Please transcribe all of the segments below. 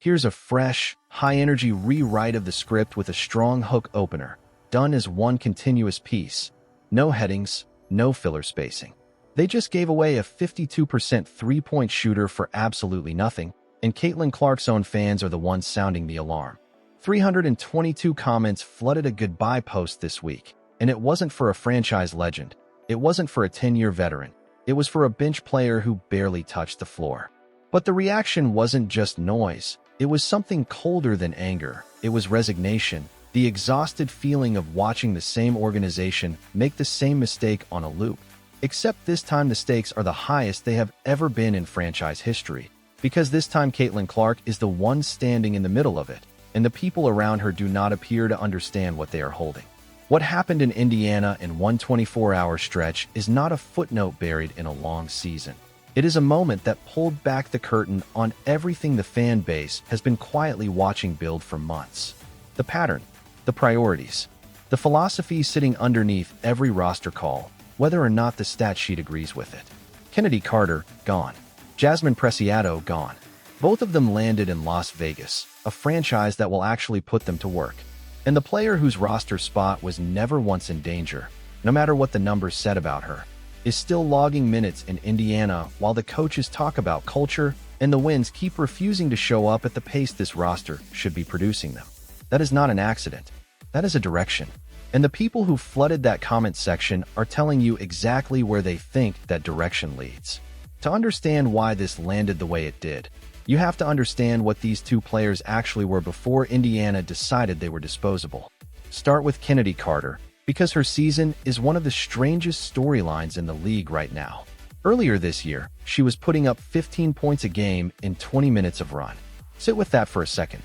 Here's a fresh, high-energy rewrite of the script with a strong hook opener, done as one continuous piece. No headings, no filler spacing. They just gave away a 52% three-point shooter for absolutely nothing, and Caitlin Clark's own fans are the ones sounding the alarm. 322 comments flooded a goodbye post this week, and it wasn't for a franchise legend. It wasn't for a 10-year veteran. It was for a bench player who barely touched the floor. But the reaction wasn't just noise. It was something colder than anger. It was resignation, the exhausted feeling of watching the same organization make the same mistake on a loop. Except this time the stakes are the highest they have ever been in franchise history, because this time Caitlin Clark is the one standing in the middle of it, and the people around her do not appear to understand what they are holding. What happened in Indiana in one 24-hour stretch is not a footnote buried in a long season. It is a moment that pulled back the curtain on everything the fan base has been quietly watching build for months. The pattern, the priorities, the philosophy sitting underneath every roster call, whether or not the stat sheet agrees with it. Kennedy Carter, gone. Jazmine Preciado, gone. Both of them landed in Las Vegas, a franchise that will actually put them to work. And the player whose roster spot was never once in danger, no matter what the numbers said about her, is still logging minutes in Indiana while the coaches talk about culture and the wins keep refusing to show up at the pace this roster should be producing them. That is not an accident. That is a direction. And the people who flooded that comment section are telling you exactly where they think that direction leads. To understand why this landed the way it did, you have to understand what these two players actually were before Indiana decided they were disposable. Start with Kennedy Carter, because her season is one of the strangest storylines in the league right now. Earlier this year, she was putting up 15 points a game in 20 minutes of run. Sit with that for a second.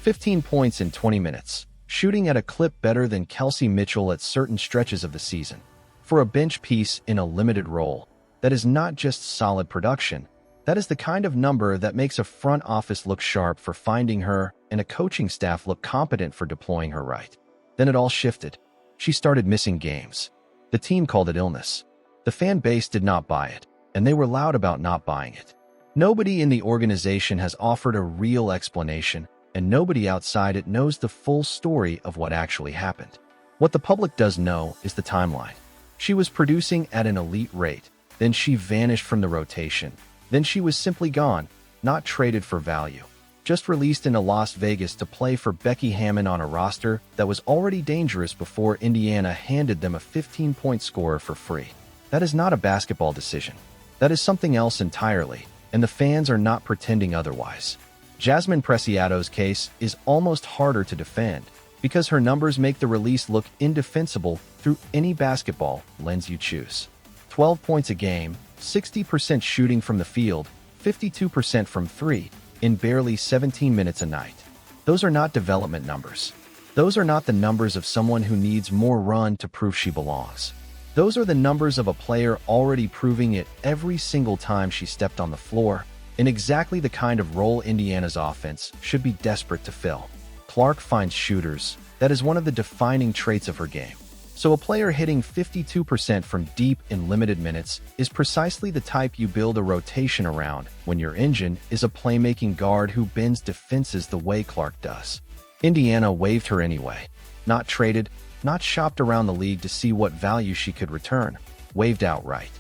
15 points in 20 minutes, shooting at a clip better than Kelsey Mitchell at certain stretches of the season. For a bench piece in a limited role, that is not just solid production. That is the kind of number that makes a front office look sharp for finding her and a coaching staff look competent for deploying her right. Then it all shifted. She started missing games. The team called it illness. The fan base did not buy it, and they were loud about not buying it. Nobody in the organization has offered a real explanation, and nobody outside it knows the full story of what actually happened. What the public does know is the timeline. She was producing at an elite rate, then she vanished from the rotation. Then she was simply gone, not traded for value. Just released into Las Vegas to play for Becky Hammon on a roster that was already dangerous before Indiana handed them a 15-point scorer for free. That is not a basketball decision. That is something else entirely, and the fans are not pretending otherwise. Jazmine Preciado's case is almost harder to defend because her numbers make the release look indefensible through any basketball lens you choose. 12 points a game, 60% shooting from the field, 52% from three, in barely 17 minutes a night. Those are not development numbers. Those are not the numbers of someone who needs more run to prove she belongs. Those are the numbers of a player already proving it every single time she stepped on the floor, in exactly the kind of role Indiana's offense should be desperate to fill. Clark finds shooters. That is one of the defining traits of her game. So a player hitting 52% from deep in limited minutes is precisely the type you build a rotation around when your engine is a playmaking guard who bends defenses the way Clark does. Indiana waived her anyway. Not traded, not shopped around the league to see what value she could return. Waived outright.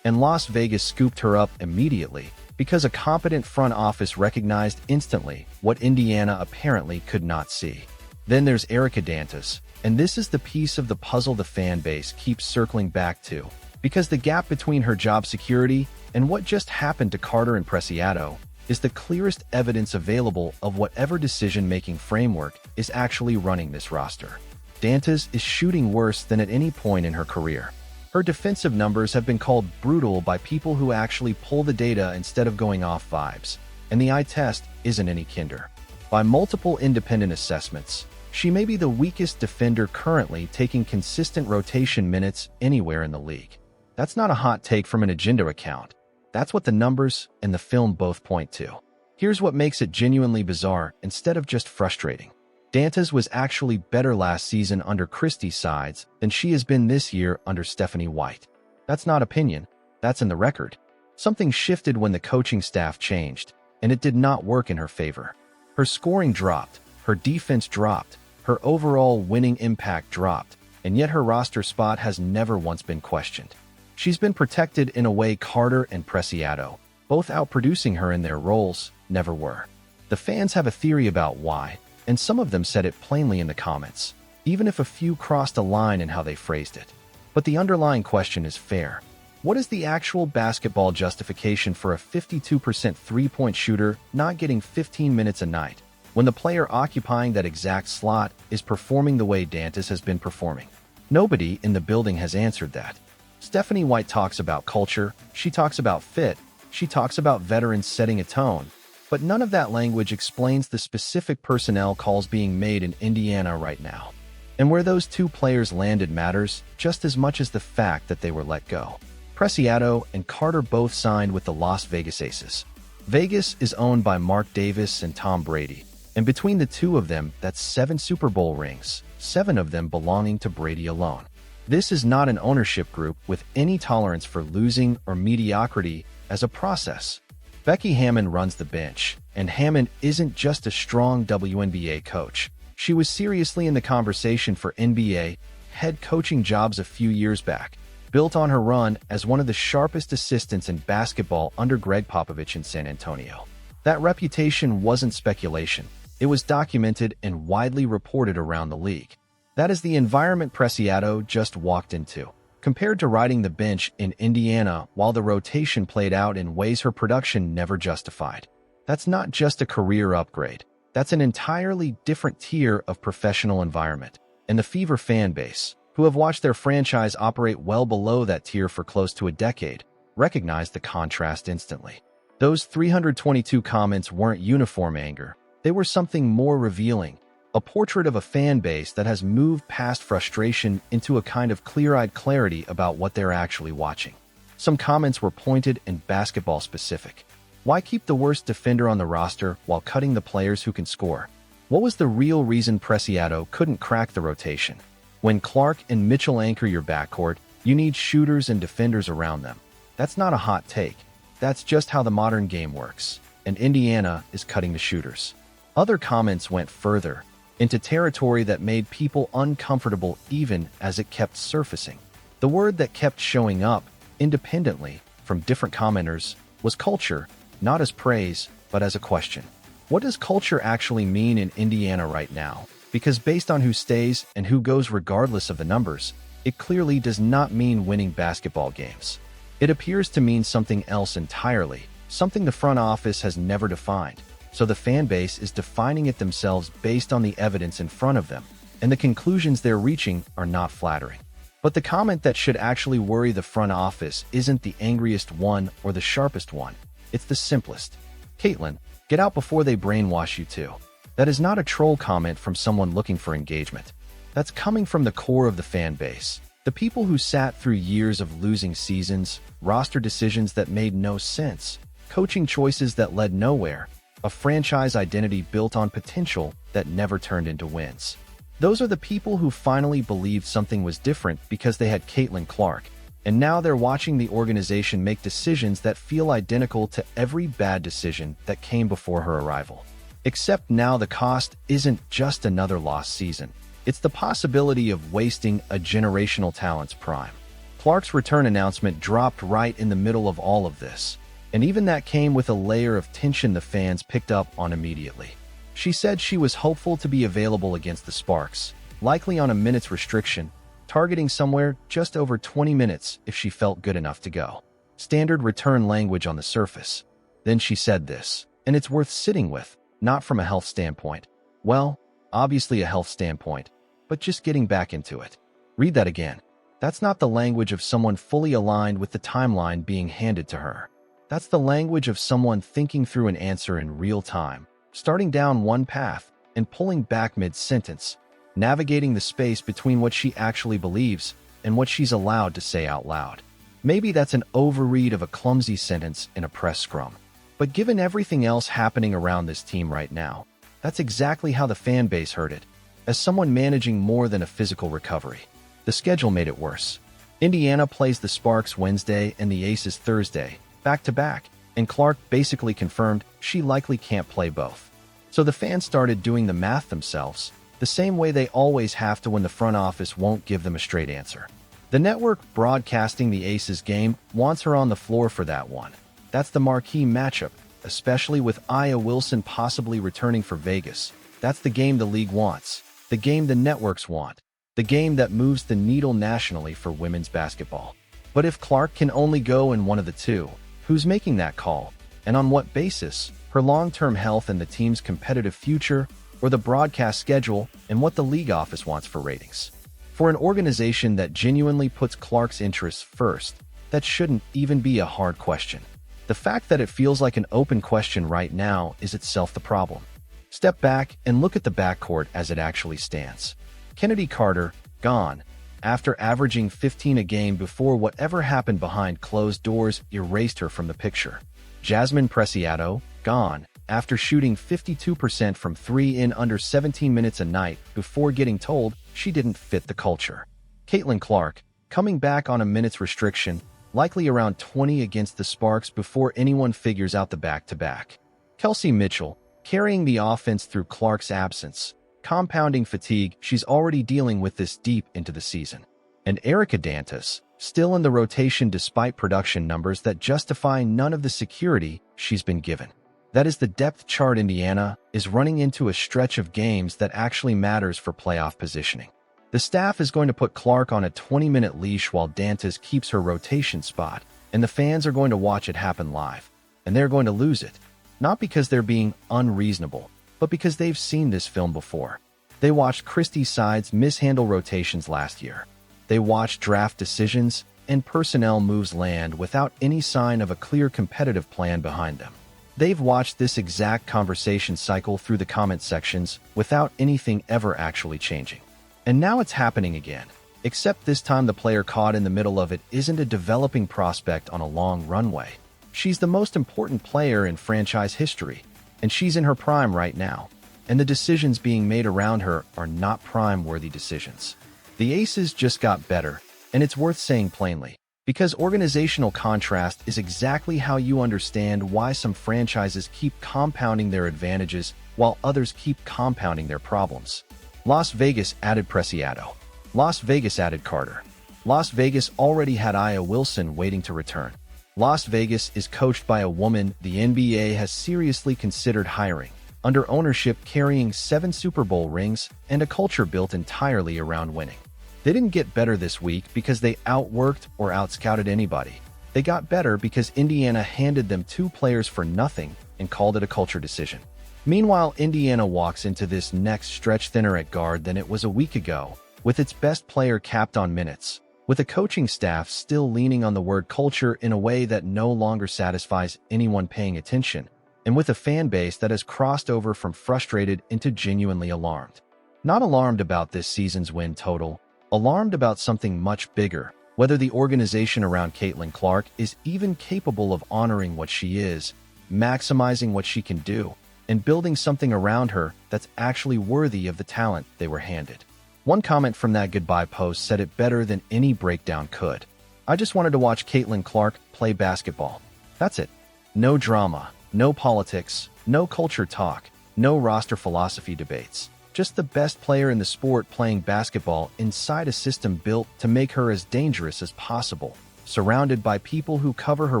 And Las Vegas scooped her up immediately because a competent front office recognized instantly what Indiana apparently could not see. Then there's Erica Dantas. And this is the piece of the puzzle the fan base keeps circling back to, because the gap between her job security and what just happened to Carter and Preciado is the clearest evidence available of whatever decision-making framework is actually running this roster. Dantas is shooting worse than at any point in her career. Her defensive numbers have been called brutal by people who actually pull the data instead of going off vibes, and the eye test isn't any kinder. By multiple independent assessments, she may be the weakest defender currently taking consistent rotation minutes anywhere in the league. That's not a hot take from an agenda account. That's what the numbers and the film both point to. Here's what makes it genuinely bizarre instead of just frustrating. Dantas was actually better last season under Christie's sides than she has been this year under Stephanie White. That's not opinion. That's in the record. Something shifted when the coaching staff changed, and it did not work in her favor. Her scoring dropped, her defense dropped, her overall winning impact dropped, and yet her roster spot has never once been questioned. She's been protected in a way Carter and Preciado, both outproducing her in their roles, never were. The fans have a theory about why, and some of them said it plainly in the comments, even if a few crossed a line in how they phrased it. But the underlying question is fair. What is the actual basketball justification for a 52% three-point shooter not getting 15 minutes a night, when the player occupying that exact slot is performing the way Dantas has been performing? Nobody in the building has answered that. Stephanie White talks about culture, she talks about fit, she talks about veterans setting a tone, but none of that language explains the specific personnel calls being made in Indiana right now. And where those two players landed matters just as much as the fact that they were let go. Preciado and Carter both signed with the Las Vegas Aces. Vegas is owned by Mark Davis and Tom Brady, and between the two of them, that's 7 Super Bowl rings, 7 of them belonging to Brady alone. This is not an ownership group with any tolerance for losing or mediocrity as a process. Becky Hammon runs the bench, and Hammon isn't just a strong WNBA coach. She was seriously in the conversation for NBA head coaching jobs a few years back, built on her run as one of the sharpest assistants in basketball under Greg Popovich in San Antonio. That reputation wasn't speculation. It was documented and widely reported around the league. That is the environment Preciado just walked into, compared to riding the bench in Indiana while the rotation played out in ways her production never justified. That's not just a career upgrade. That's an entirely different tier of professional environment. And the Fever fan base, who have watched their franchise operate well below that tier for close to a decade, recognize the contrast instantly. Those 322 comments weren't uniform anger. They were something more revealing, a portrait of a fan base that has moved past frustration into a kind of clear-eyed clarity about what they're actually watching. Some comments were pointed and basketball specific. Why keep the worst defender on the roster while cutting the players who can score? What was the real reason Preciado couldn't crack the rotation? When Clark and Mitchell anchor your backcourt, you need shooters and defenders around them. That's not a hot take. That's just how the modern game works, and Indiana is cutting the shooters. Other comments went further, into territory that made people uncomfortable even as it kept surfacing. The word that kept showing up, independently, from different commenters, was culture, not as praise, but as a question. What does culture actually mean in Indiana right now? Because based on who stays and who goes regardless of the numbers, it clearly does not mean winning basketball games. It appears to mean something else entirely, something the front office has never defined. So the fan base is defining it themselves based on the evidence in front of them, and the conclusions they're reaching are not flattering. But the comment that should actually worry the front office isn't the angriest one or the sharpest one. It's the simplest. Caitlin, get out before they brainwash you too. That is not a troll comment from someone looking for engagement. That's coming from the core of the fan base. The people who sat through years of losing seasons, roster decisions that made no sense, coaching choices that led nowhere, a franchise identity built on potential that never turned into wins. Those are the people who finally believed something was different because they had Caitlin Clark, and now they're watching the organization make decisions that feel identical to every bad decision that came before her arrival. Except now the cost isn't just another lost season. It's the possibility of wasting a generational talent's prime. Clark's return announcement dropped right in the middle of all of this, and even that came with a layer of tension the fans picked up on immediately. She said she was hopeful to be available against the Sparks, likely on a minutes restriction, targeting somewhere just over 20 minutes if she felt good enough to go. Standard return language on the surface. Then she said this, and it's worth sitting with, not from a health standpoint. Well, obviously a health standpoint, but just getting back into it. Read that again. That's not the language of someone fully aligned with the timeline being handed to her. That's the language of someone thinking through an answer in real time, starting down one path and pulling back mid-sentence, navigating the space between what she actually believes and what she's allowed to say out loud. Maybe that's an overread of a clumsy sentence in a press scrum. But given everything else happening around this team right now, that's exactly how the fan base heard it, as someone managing more than a physical recovery. The schedule made it worse. Indiana plays the Sparks Wednesday and the Aces Thursday, back-to-back, and Clark basically confirmed she likely can't play both. So the fans started doing the math themselves, the same way they always have to when the front office won't give them a straight answer. The network broadcasting the Aces game wants her on the floor for that one. That's the marquee matchup, especially with Aya Wilson possibly returning for Vegas. That's the game the league wants, the game the networks want, the game that moves the needle nationally for women's basketball. But if Clark can only go in one of the two, who's making that call, and on what basis? Her long-term health and the team's competitive future, or the broadcast schedule and what the league office wants for ratings? For an organization that genuinely puts Clark's interests first, that shouldn't even be a hard question. The fact that it feels like an open question right now is itself the problem. Step back and look at the backcourt as it actually stands. Kennedy Carter, gone, after averaging 15 a game before whatever happened behind closed doors erased her from the picture. Jazmine Preciado, gone, after shooting 52% from 3 in under 17 minutes a night before getting told she didn't fit the culture. Caitlin Clark, coming back on a minutes restriction, likely around 20 against the Sparks before anyone figures out the back-to-back. Kelsey Mitchell, carrying the offense through Clark's absence, compounding fatigue she's already dealing with this deep into the season. And Erica Dantas, still in the rotation despite production numbers that justify none of the security she's been given. That is the depth chart. Indiana is running into a stretch of games that actually matters for playoff positioning. The staff is going to put Clark on a 20-minute leash while Dantas keeps her rotation spot, and the fans are going to watch it happen live. And they're going to lose it. Not because they're being unreasonable, but because they've seen this film before. They watched Christie sides mishandle rotations last year. They watched draft decisions and personnel moves land without any sign of a clear competitive plan behind them. They've watched this exact conversation cycle through the comment sections without anything ever actually changing. And now it's happening again, except this time the player caught in the middle of it isn't a developing prospect on a long runway. She's the most important player in franchise history, and she's in her prime right now. And the decisions being made around her are not prime-worthy decisions. The Aces just got better, and it's worth saying plainly, because organizational contrast is exactly how you understand why some franchises keep compounding their advantages while others keep compounding their problems. Las Vegas added Preciado. Las Vegas added Carter. Las Vegas already had Aya Wilson waiting to return. Las Vegas is coached by a woman the NBA has seriously considered hiring, under ownership carrying 7 Super Bowl rings and a culture built entirely around winning. They didn't get better this week because they outworked or outscouted anybody. They got better because Indiana handed them 2 players for nothing and called it a culture decision. Meanwhile, Indiana walks into this next stretch thinner at guard than it was a week ago, with its best player capped on minutes, with a coaching staff still leaning on the word culture in a way that no longer satisfies anyone paying attention, and with a fan base that has crossed over from frustrated into genuinely alarmed. Not alarmed about this season's win total, alarmed about something much bigger, whether the organization around Caitlin Clark is even capable of honoring what she is, maximizing what she can do, and building something around her that's actually worthy of the talent they were handed. One comment from that goodbye post said it better than any breakdown could. I just wanted to watch Caitlin Clark play basketball. That's it. No drama, no politics, no culture talk, no roster philosophy debates. Just the best player in the sport playing basketball inside a system built to make her as dangerous as possible, surrounded by people who cover her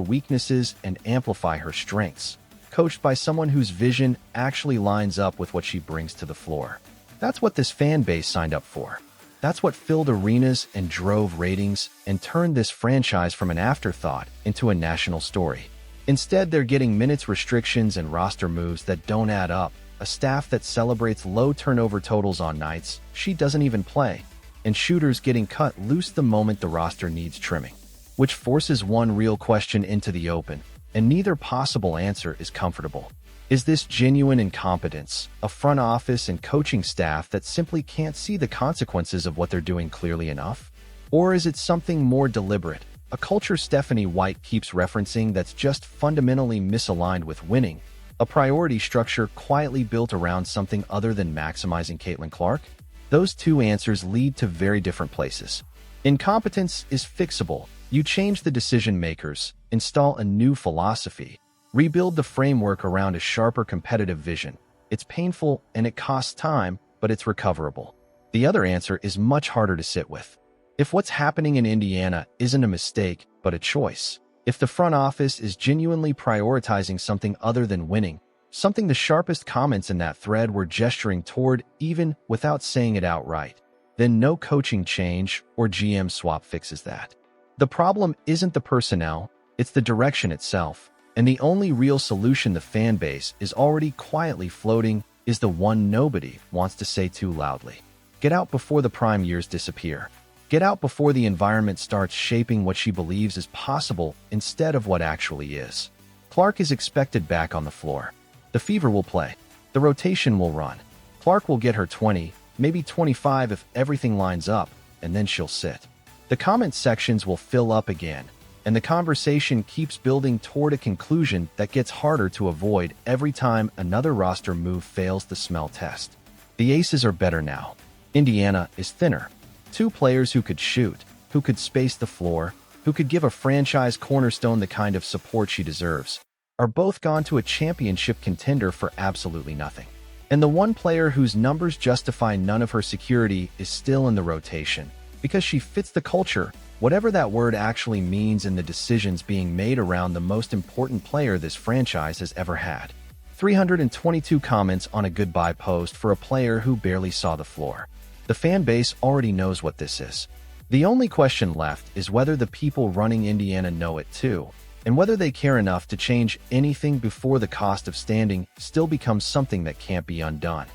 weaknesses and amplify her strengths, coached by someone whose vision actually lines up with what she brings to the floor. That's what this fan base signed up for. That's what filled arenas and drove ratings and turned this franchise from an afterthought into a national story. Instead, they're getting minutes restrictions and roster moves that don't add up, a staff that celebrates low turnover totals on nights she doesn't even play, and shooters getting cut loose the moment the roster needs trimming. Which forces one real question into the open, and neither possible answer is comfortable. Is this genuine incompetence, a front office and coaching staff that simply can't see the consequences of what they're doing clearly enough? Or is it something more deliberate, a culture Stephanie White keeps referencing that's just fundamentally misaligned with winning, a priority structure quietly built around something other than maximizing Caitlin Clark? Those two answers lead to very different places. Incompetence is fixable. You change the decision makers, install a new philosophy, rebuild the framework around a sharper competitive vision, It's painful and it costs time, but it's recoverable. The other answer is much harder to sit with. If what's happening in Indiana isn't a mistake, but a choice, if the front office is genuinely prioritizing something other than winning, something the sharpest comments in that thread were gesturing toward even without saying it outright, then no coaching change or GM swap fixes that. The problem isn't the personnel, it's the direction itself, and the only real solution the fan base is already quietly floating is the one nobody wants to say too loudly. Get out before the prime years disappear. Get out before the environment starts shaping what she believes is possible instead of what actually is. Clark is expected back on the floor. The Fever will play. The rotation will run. Clark will get her 20, maybe 25 if everything lines up, and then she'll sit. The comment sections will fill up again, and the conversation keeps building toward a conclusion that gets harder to avoid every time another roster move fails the smell test. The Aces are better now. Indiana is thinner. 2 players who could shoot, who could space the floor, who could give a franchise cornerstone the kind of support she deserves, are both gone to a championship contender for absolutely nothing. And the one player whose numbers justify none of her security is still in the rotation, because she fits the culture, whatever that word actually means, in the decisions being made around the most important player this franchise has ever had. 322 comments on a goodbye post for a player who barely saw the floor. The fan base already knows what this is. The only question left is whether the people running Indiana know it too, and whether they care enough to change anything before the cost of standing still becomes something that can't be undone.